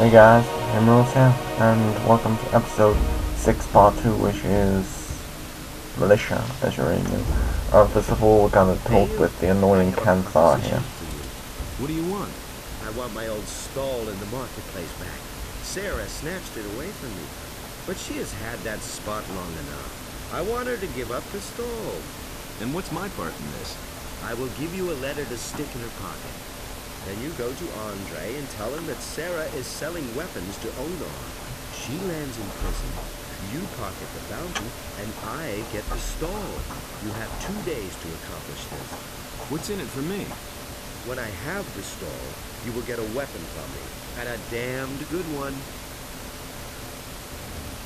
Hey guys, Emerald here, and welcome to episode 6 part 2, which is Militia, as you already knew. First of all, we're gonna talk with the annoying Kansar here. What do you want? I want my old stall in the marketplace back. Sarah snatched it away from me, but she has had that spot long enough. I want her to give up the stall. And what's my part in this? I will give you a letter to stick in her pocket. Then you go to Andre and tell him that Sarah is selling weapons to Onor. She lands in prison. You pocket the bounty, and I get the stall. You have 2 days to accomplish this. What's in it for me? When I have the stall, you will get a weapon from me, and a damned good one.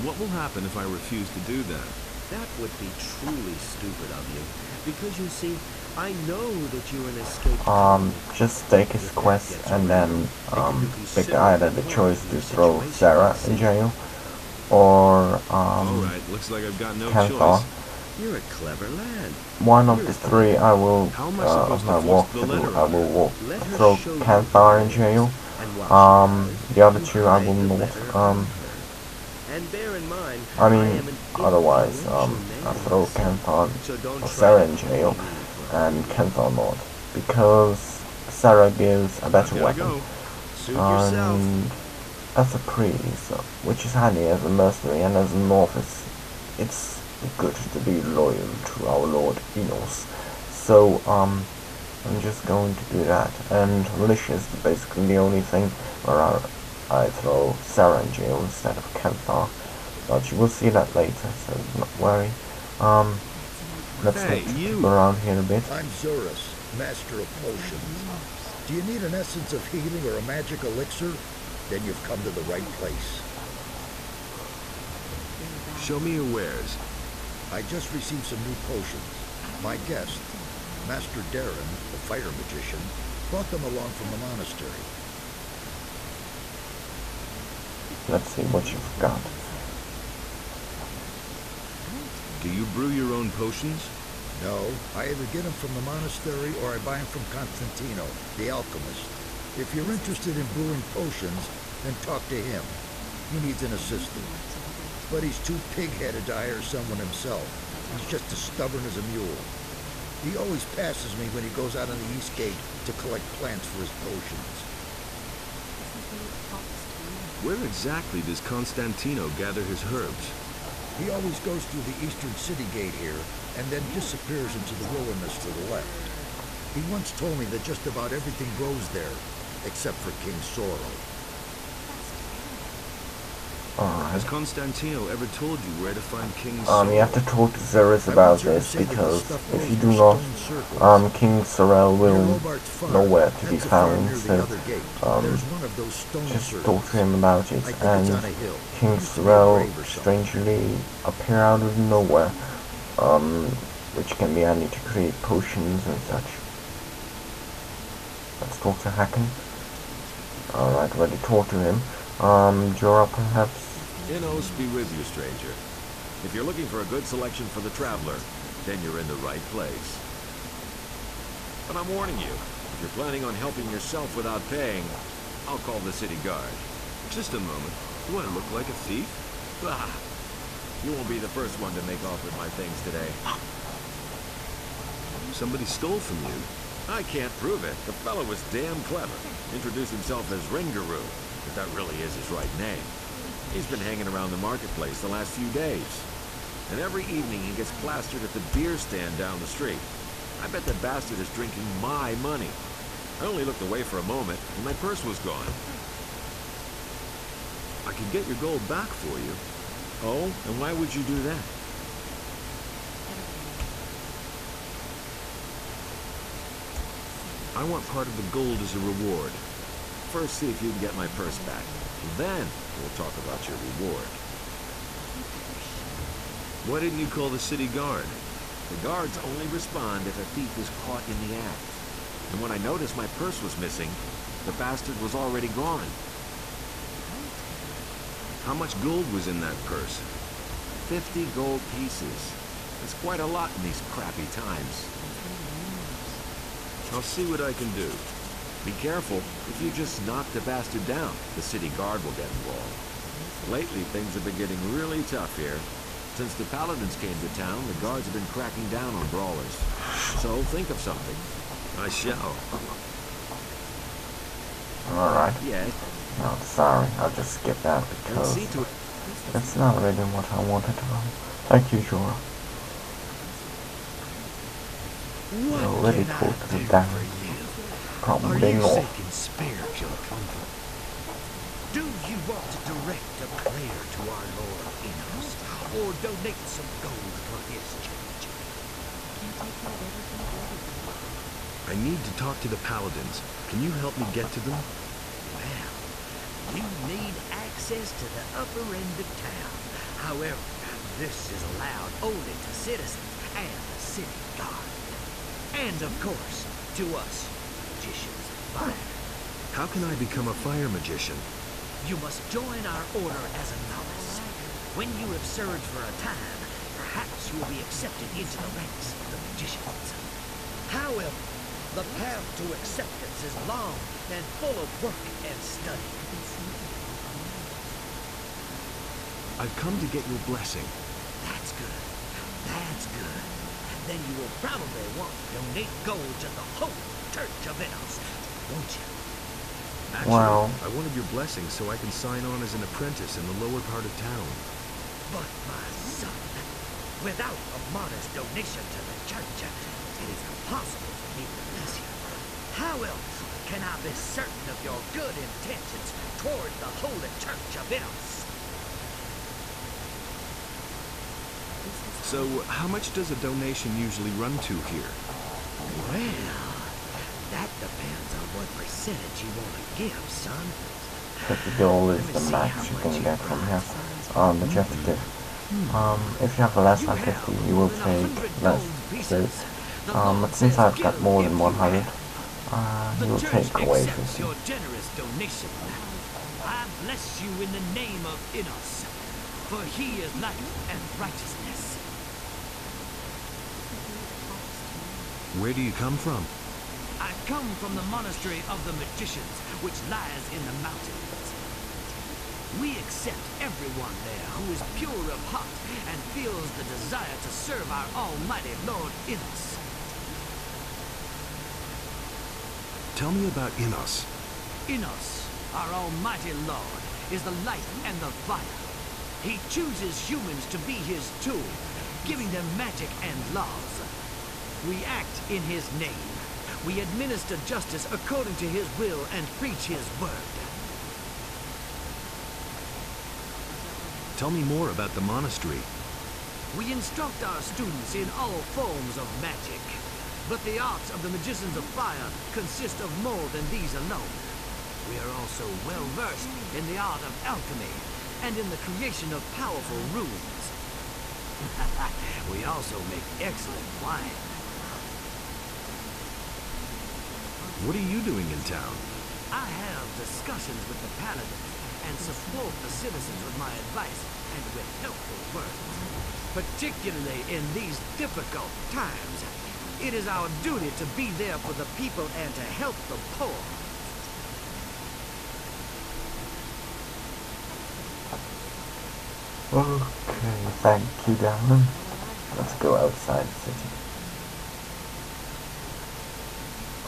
What will happen if I refuse to do that? That would be truly stupid of you, because you see, I know that you're an escaped. Just take his quest and then, pick either the choice to throw Sarah in jail, or, Alright, looks like I've got no Kansar. choice. You're a clever lad. One of the three I will, How am I supposed to my force the letter walkthrough, I on her? will Let her throw show you Kansar in jail. And while she The other you two I hide will the not, letter from her. And bear in mind, I mean, am an otherwise, influential I'll man. throw Kansar So don't or try Sarah to in keep jail, me from it. and Kansar not, because Sarah gives a better Gotta weapon. go. Suit yourself. And as a priest, which is handy as a mercenary and as a novice, it's good to be loyal to our Lord Enos. So, I'm just going to do that. And militia is basically the only thing where I throw Sarah in jail instead of Kansar. But you will see that later, so not worry. Let's Hey, look you. around here a bit. I'm Zurus, master of potions. Do you need an essence of healing or a magic elixir? Then you've come to the right place. Show me your wares. I just received some new potions. My guest, Master Darren, the fire magician, brought them along from the monastery. Let's see what you've got. Do you brew your own potions? No, I either get them from the monastery or I buy them from Constantino, the alchemist. If you're interested in brewing potions, then talk to him. He needs an assistant. But he's too pig-headed to hire someone himself. He's just as stubborn as a mule. He always passes me when he goes out on the east gate to collect plants for his potions. Where exactly does Constantino gather his herbs? He always goes through the eastern city gate here, and then disappears into the wilderness to the left. He once told me that just about everything grows there, except for King Sorrow. Has Constantino ever told you where to find King You have to talk to Zerus I about want you to this, say that the because stuff if you grows do in not, stone circles. King Sorrel Near will Lobart's farm, nowhere to be that's the farm found, near the so other gate. There's one of those stone just circles. talk to him about it. I think And it's on a hill. King Used to be a Sorrel grave or something. strangely appear out of nowhere, which can be handy to create potions and such. Let's talk to Hacken. Alright, ready to talk to him. Jorah, perhaps? Enos be with you, stranger. If you're looking for a good selection for the traveler, then you're in the right place. But I'm warning you, if you're planning on helping yourself without paying, I'll call the city guard. Just a moment. Do I look like a thief? Ah, you won't be the first one to make off with my things today. Somebody stole from you. I can't prove it. The fellow was damn clever. Introduced himself as Ringaroo, if that really is his right name. He's been hanging around the marketplace the last few days. And every evening he gets plastered at the beer stand down the street. I bet the bastard is drinking my money. I only looked away for a moment, and my purse was gone. I could get your gold back for you. Oh, and why would you do that? I want part of the gold as a reward. First, see if you can get my purse back. Then, we'll talk about your reward. Why didn't you call the city guard? The guards only respond if a thief is caught in the act. And when I noticed my purse was missing, the bastard was already gone. How much gold was in that purse? 50 gold pieces. It's quite a lot in these crappy times. I'll see what I can do. Be careful. If you just knock the bastard down, the city guard will get involved. Lately, things have been getting really tough here. Since the Paladins came to town, the guards have been cracking down on brawlers. So think of something. I shall. Alright. Yeah. No, sorry, I'll just skip that Let's because see to it. it's not really what I wanted to run. Thank you, Jorah. You're really cool to be down. Probably not. Spiritual comfort? Do you want to direct a prayer to our Lord Enos, or donate some gold for his church? I need to talk to the Paladins. Can you help me get to them? Well, you need access to the upper end of town. However, this is allowed only to citizens and the city guard. And of course, to us, magicians of fire. How can I become a fire magician? You must join our order as a novice. When you have served for a time, perhaps you will be accepted into the ranks of the magicians. However, the path to acceptance is long and full of work and study. I've come to get your blessing. That's good. That's good. Then you will probably want to donate gold to the Holy Church of Enos, won't you? Actually, Wow. I wanted your blessing so I can sign on as an apprentice in the lower part of town. But my son, without a modest donation to the church, it is impossible for me to bless you. How else can I be certain of your good intentions toward the Holy Church of Enos? So, how much does a donation usually run to here? Well, that depends on what percentage you want to give, son. But the goal is the max you can get from here. Majestic. If you have less than 50, you will take less. But since I've got more than 100, you will take away 50. Your generous donation. I bless you in the name of Enos, for he is light and righteousness. Where do you come from? I come from the monastery of the magicians, which lies in the mountains. We accept everyone there who is pure of heart and feels the desire to serve our almighty Lord Enos. Tell me about Enos. Enos, our almighty Lord, is the light and the fire. He chooses humans to be his tool, giving them magic and laws. We act in his name. We administer justice according to his will and preach his word. Tell me more about the monastery. We instruct our students in all forms of magic. But the arts of the magicians of fire consist of more than these alone. We are also well versed in the art of alchemy and in the creation of powerful runes. We also make excellent wine. What are you doing in town? I have discussions with the Paladins and support the citizens with my advice and with helpful words. Particularly in these difficult times, it is our duty to be there for the people and to help the poor. Okay, thank you, darling. Let's go outside the city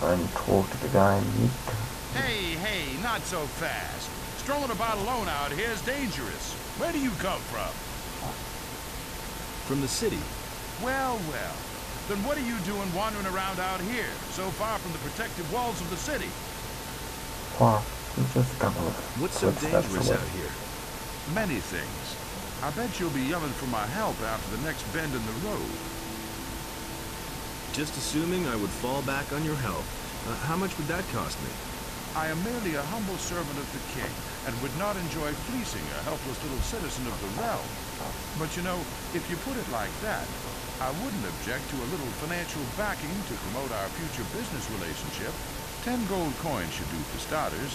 and talk to the guy in Mika. Hey, not so fast. Strolling about alone out here is dangerous. Where do you come from? From the city. Well. Then what are you doing wandering around out here, so far from the protective walls of the city? Wow, we just got a What's so footsteps dangerous away. out here? Many things. I bet you'll be yelling for my help after the next bend in the road. Just assuming I would fall back on your help. How much would that cost me? I am merely a humble servant of the king, and would not enjoy fleecing a helpless little citizen of the realm. But you know, if you put it like that, I wouldn't object to a little financial backing to promote our future business relationship. 10 gold coins should do for starters.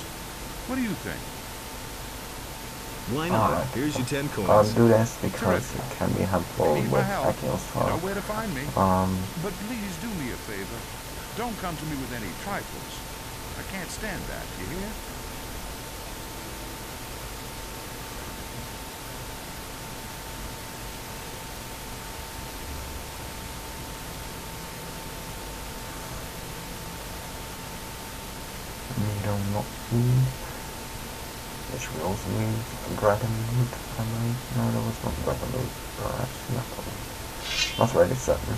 What do you think? Why not? Alright. Here's your 10 coins. I'll do this because it can be helpful Need with my help? hacking as You know well. where to find me. But please do me a favor. Don't come to me with any trifles. I can't stand that, you hear? Not food, which we also need dragon root, I believe. No, there was not dragon root, perhaps not. Not really certain.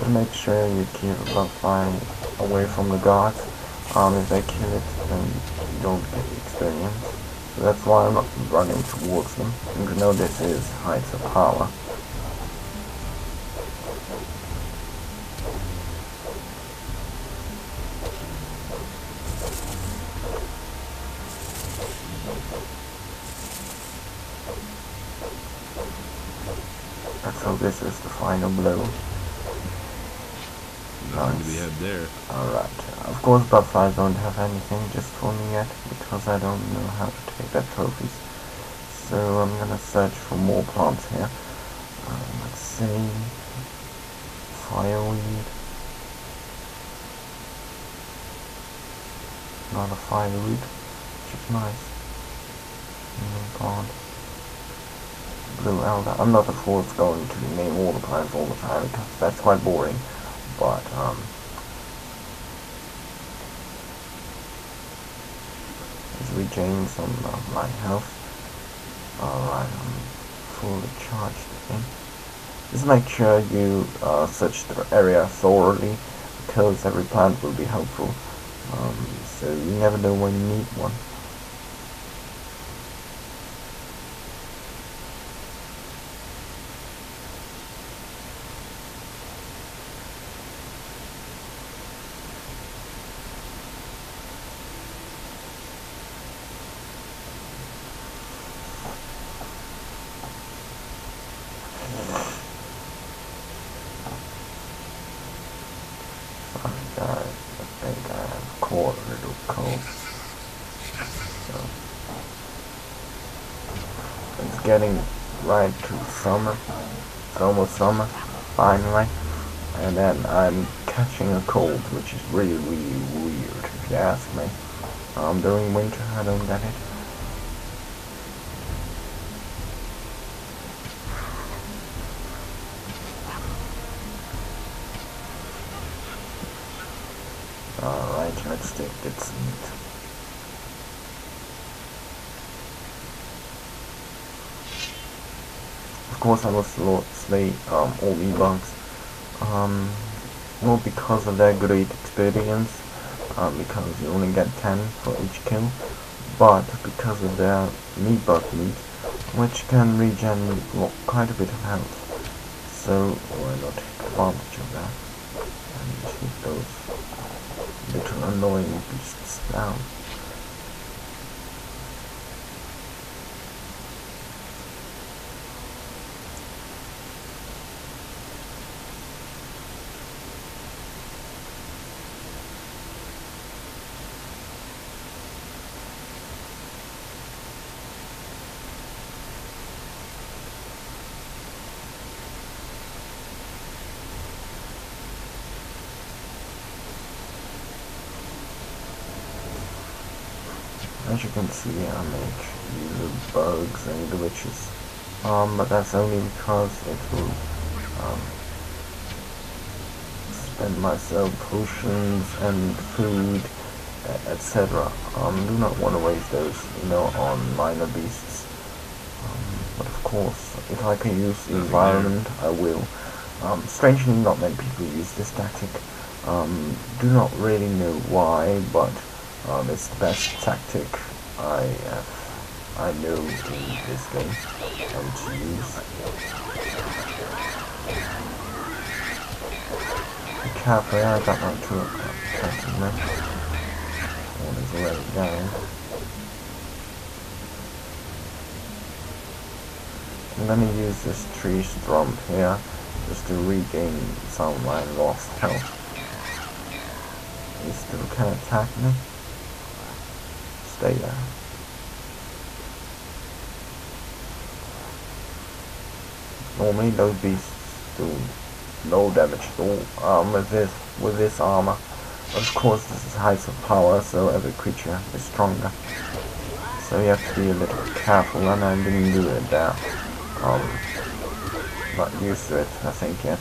Make sure you keep the fire away from the guards. If they kill it, then you don't get the experience. So that's why I'm not running towards them. And you know this is heights of power. So this is the final blow. Nothing to be had there. Alright. Of course, I don't have anything just for me yet, because I don't know how to take their trophies. So I'm gonna search for more plants here. Let's see. Fireweed. Another fireweed, which is nice. Plant. Blue elder. I'm not of course going to name all the plants all the time, because that's quite boring. But let's regain some of my health. Alright, I'm fully charged again. Just make sure you search the area thoroughly, because every plant will be helpful. So you never know when you need one. Getting right to summer. It's almost summer, finally. And then I'm catching a cold, which is really, really weird, if you ask me. During winter, I don't get it. Alright, let's take its meat. Of course I must slay all e-bugs, not because of their great experience, because you only get 10 for each kill, but because of their meat-bug meat, which can regen quite a bit of health. So why not take advantage of that and hit those little annoying beasts down. As you can see, I make use of bugs and glitches, but that's only because it will spend myself potions and food, etc. Do not want to waste those, on minor beasts. But of course, if I can use the environment, I will. Strangely, not many people use this tactic, Do not really know why, but it's the best tactic I know in this game to use. Be careful, I got my two attacking me. One is already down. I'm gonna use this tree stump here just to regain some of my lost health. He still can attack me. Stay there. Normally those beasts do no damage at all with this armor. Of course this is heights of power, so every creature is stronger. So you have to be a little careful, and I didn't do it there. Not used to it, I think, yet.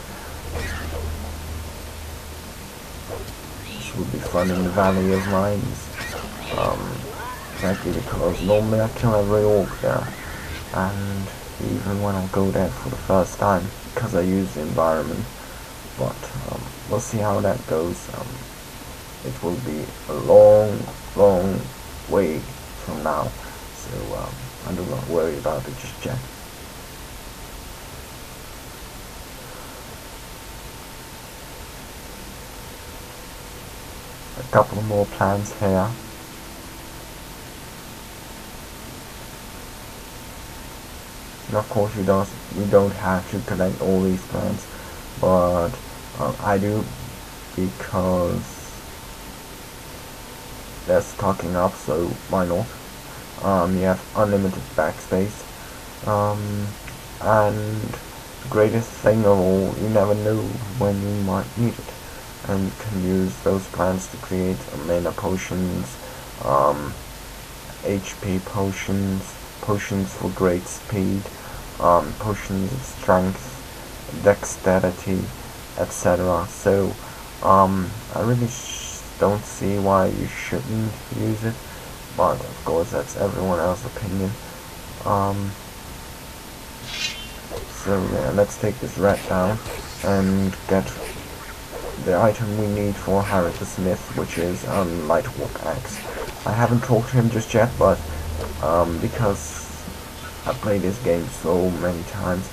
This would be fun in the Valley of Mines. Exactly, because normally I kill every orc there, and even when I go there for the first time, because I use the environment. But we'll see how that goes. It will be a long way from now, so I do not worry about it just yet. A couple more plants here. And of course you don't have to collect all these plants, but I do, because they're stocking up, so why not? You have unlimited backspace, and the greatest thing of all, you never know when you might need it, and you can use those plants to create mana potions, HP potions, potions for great speed, potions of strength, dexterity, etc. So I really don't see why you shouldn't use it, but of course that's everyone else's opinion. So yeah, let's take this rat down and get the item we need for Harry the Smith, which is a Lightwalk Axe. I haven't talked to him just yet, but because I played this game so many times,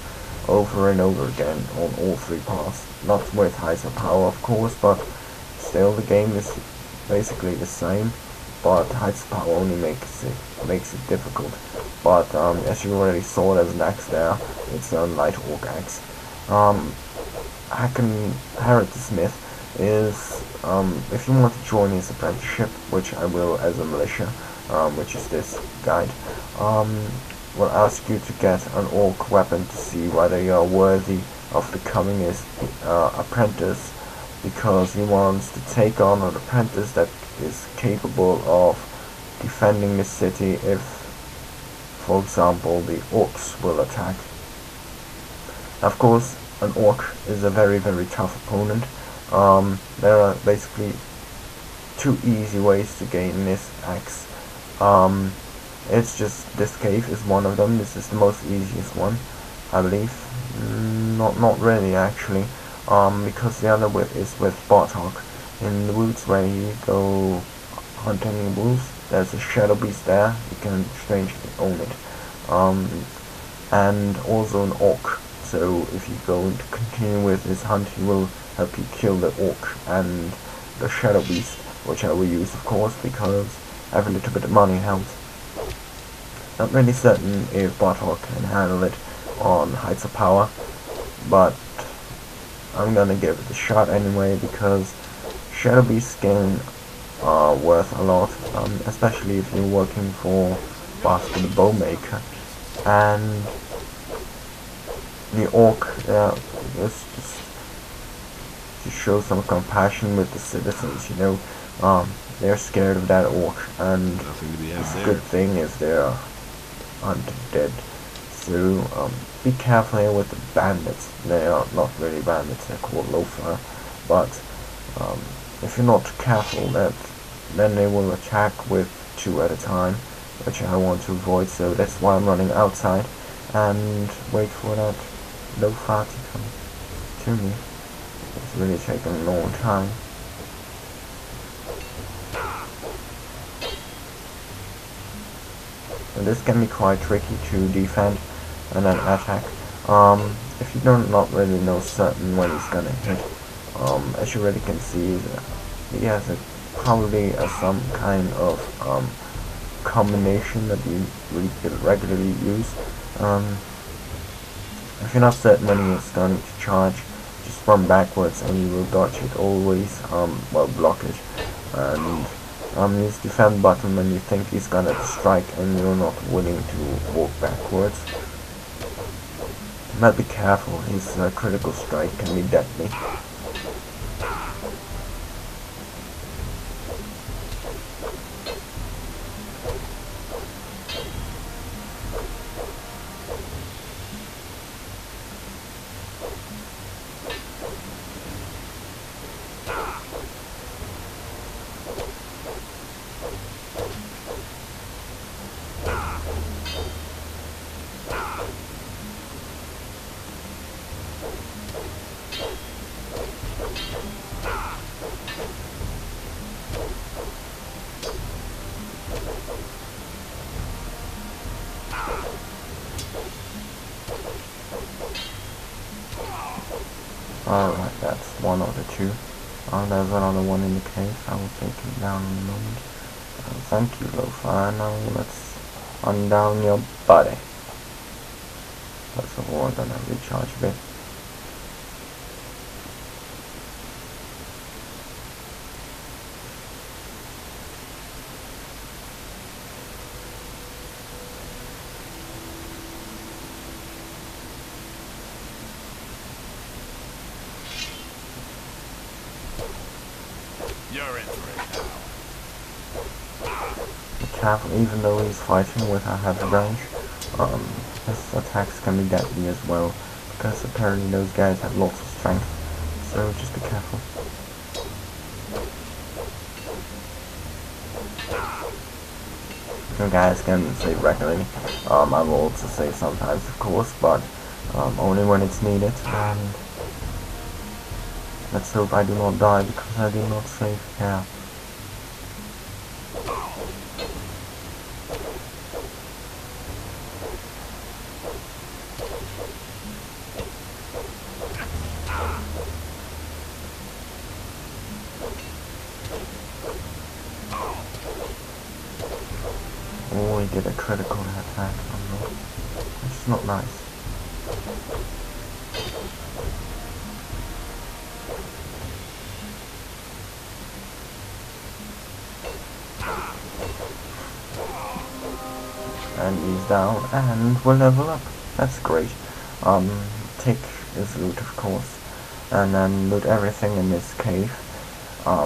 over and over again on all three paths, not with heights power of course, but still the game is basically the same, but heights power only makes it difficult. But as you already saw, there's an axe there. It's a Lightwalk Axe. Harry the Smith is, if you want to join his apprenticeship, which I will as a militia, which is this guide, will ask you to get an orc weapon to see whether you are worthy of becoming his apprentice, because he wants to take on an apprentice that is capable of defending the city if, for example, the orcs will attack. Of course, an orc is a very tough opponent. There are basically two easy ways to gain this axe. It's just, this cave is one of them. This is the most easiest one, I believe. Not really actually, because the other is with Bartok. In the woods where you go hunting wolves, there's a shadow beast there. You can strangely own it. And also an orc. So if you go to continue with his hunt, he will help you kill the orc and the shadow beast, which I will use of course, because every little bit of money helps. Not really certain if Bartok can handle it on heights of power, but I'm gonna give it a shot anyway, because shadow beast skin are worth a lot, especially if you're working for Bastard the Bowmaker. And the orc, just to show some compassion with the citizens, you know, they're scared of that orc, and the good thing is they're undead. So be careful here with the bandits. They are not really bandits, they're called Loafer, but if you're not careful, then they will attack with 2 at a time, which I want to avoid, so that's why I'm running outside and wait for that Loafer to come to me. It's really taking a long time. and this can be quite tricky to defend and then attack. If you don't not really know certain when he's gonna hit, as you already can see, he has probably some kind of combination that you really regularly use. If you're not certain when he is going to charge, just run backwards and you will dodge it always, well, block it, and use defend button when you think he's gonna strike and you're not willing to walk backwards. But be careful, his critical strike can be deadly. Alright, that's one of the two. There's another one in the cave. I will take him down in a moment. Thank you, Lo-Fi. Now let's undown your body. First of all, I'm gonna recharge a bit. You're in for it now. Be careful, even though he's fighting with a heavy range, his attacks can be deadly as well, because apparently those guys have lots of strength, so just be careful. You guys can save regularly. I will also save sometimes, of course, but only when it's needed, and let's hope I do not die because I did not save here. Oh, he did a critical attack, which is not nice. And he's down, and we'll level up. That's great. Take his loot, of course, and then loot everything in this cave,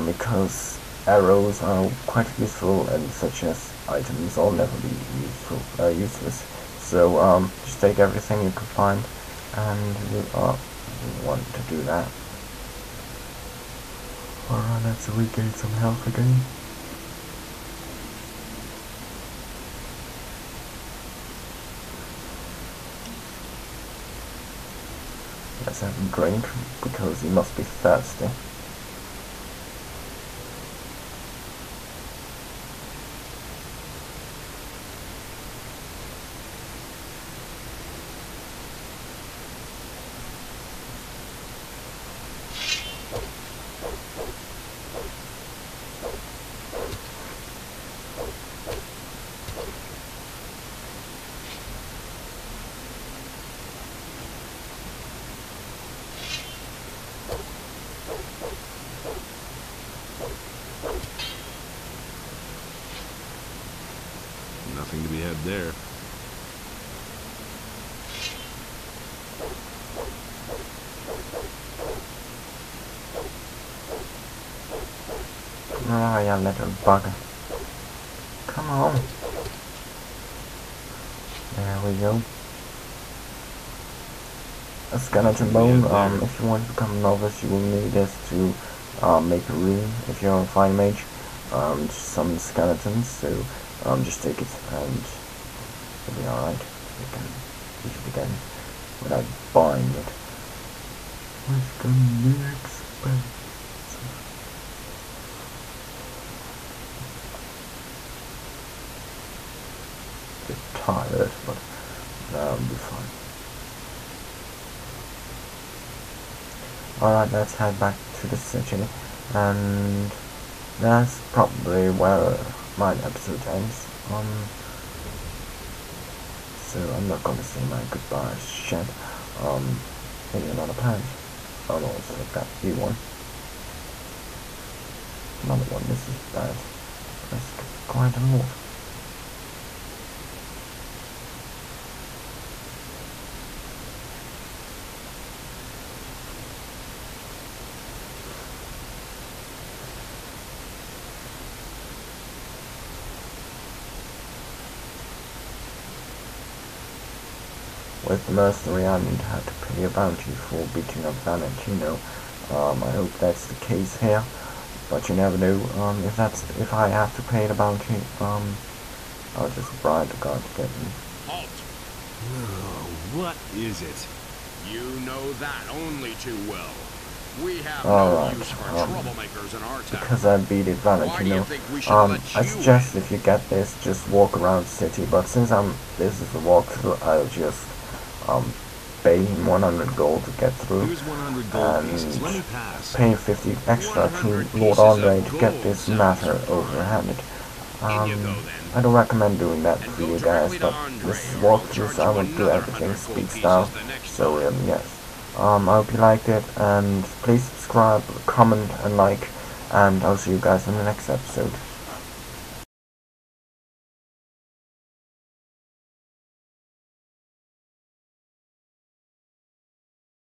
because arrows are quite useful, and such as items will never be useless. So just take everything you can find, and you want to do that. Alright, let's regain some health again. Let's have a drink, because he must be thirsty. Nothing to be had there. Oh, you little bugger. Come on. There we go. A skeleton bone. If you want to become a novice, you will need this to make a rune. If you're a fire mage, just some skeletons. So just take it and it'll be alright. You can use it again without buying it. It's gonna be expensive. hurt, but that'll be fine. Alright, let's head back to the city, and that's probably where my episode ends. So I'm not gonna say my goodbyes yet. Maybe another planet. Oh no, so I've got E1. Another one, this is bad. Let's go ahead and move. With the mercenary, I need her to pay a bounty for beating up Valentino. I hope that's the case here, but you never know. If I have to pay the bounty, I'll just bribe the guard to get me. Halt! What is it? You know that only too well. We have Alright, no use for troublemakers in our town. because I beat it Valentino, I suggest if you get this, just walk around the city, but since this is a walkthrough, I'll just pay him 100 gold to get through, Here's 100 gold pieces. Let me and pass. pay 50 extra to Lord Andre to get this matter overhanded. I don't recommend doing that for you guys, but this is walkthrough, so I won't do everything speed style. So yes, I hope you liked it, and please subscribe, comment, and like, and I'll see you guys in the next episode.